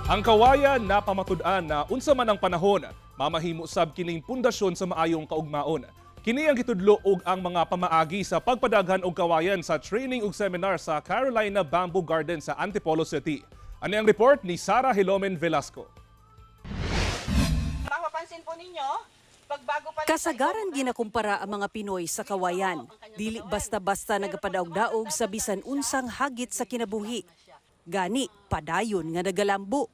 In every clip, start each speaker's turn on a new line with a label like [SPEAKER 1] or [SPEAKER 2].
[SPEAKER 1] Ang kawayan na pamatud-an na unsa man ang panahon, mamahimo sab kining pundasyon sa maayong kaugmaon. Kini ang gitudlo og ang mga pamaagi sa pagpadaghan og kawayan sa training ug seminar sa Carolina Bamboo Garden sa Antipolo City. Ani ang report ni Sara Hilomen Velasco.
[SPEAKER 2] Mapapansin po ninyo, pagbago pa
[SPEAKER 3] Kasagaran ginakumpara ang mga Pinoy sa kawayan. Dili basta-basta nagapadaog-daog sa bisan unsang hagit sa kinabuhi. Gani, padayon nga nagalambo.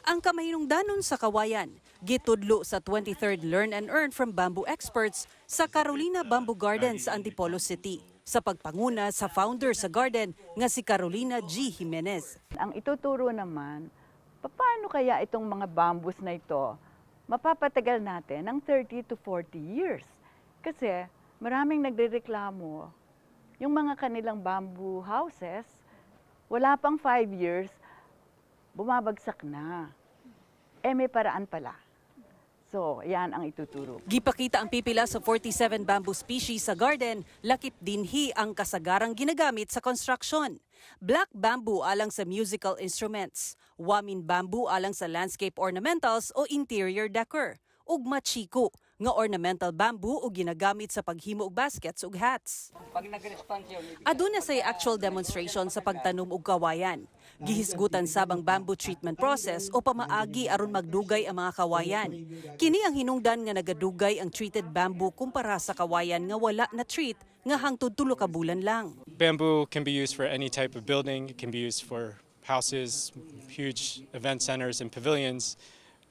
[SPEAKER 3] Ang kamahinungdanon sa kawayan, gitudlo sa 23rd Learn and Earn from Bamboo Experts sa Carolina Bamboo Garden sa Antipolo City sa pagpanguna sa founder sa garden nga si Carolina G. Jimenez.
[SPEAKER 4] Ang ituturo naman, paano kaya itong mga bamboos na ito mapapatagal natin ng 30 to 40 years? Kasi maraming nagrereklamo, yung mga kanilang bamboo houses, wala pang 5 years, bumabagsak na. May paraan pala. So, yan ang ituturo.
[SPEAKER 3] Gipakita ang pipila sa 47 bamboo species sa garden, lakip dinhi ang kasagarang ginagamit sa construction. Black bamboo alang sa musical instruments, wamin bamboo alang sa landscape ornamentals o interior decor, ug machiko nga ornamental bamboo o ginagamit sa paghimo og baskets ug hats. Aduna say actual demonstration sa pagtanom og kawayan. Gihisgutan sabang bamboo treatment process o pamaagi aron magdugay ang mga kawayan. Kini ang hinungdan nga nagadugay ang treated bamboo kumpara sa kawayan nga wala na treat nga hangtod tulo ka bulan lang.
[SPEAKER 5] Bamboo can be used for any type of building. It can be used for houses, huge event centers and pavilions.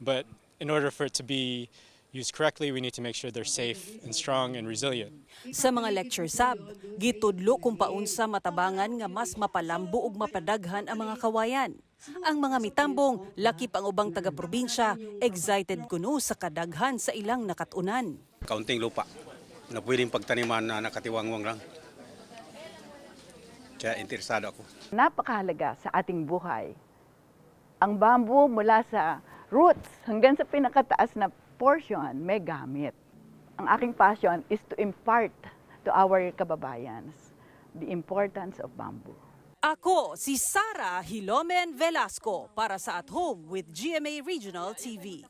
[SPEAKER 5] But in order for it to be used correctly, we need to make sure they're safe and strong and resilient.
[SPEAKER 3] Sa mga lecture sab, gitudlo kung paunsa matabangan nga mas mapalambo ug mapadaghan ang mga kawayan. Ang mga mitambong, lakip ang ubang taga-probinsya, excited kuno sa kadaghan sa ilang nakatunan.
[SPEAKER 6] Kaunting lupa na pwedeng pagtaniman na nakatiwangwang lang. Kaya interesado ako.
[SPEAKER 4] Napakahalaga sa ating buhay. Ang bamboo mula sa roots hanggang sa pinakataas na portion may gamit. Ang aking passion is to impart to our kababayans the importance of bamboo.
[SPEAKER 3] Ako si Sara Hilomen Velasco para sa At Home with GMA Regional TV.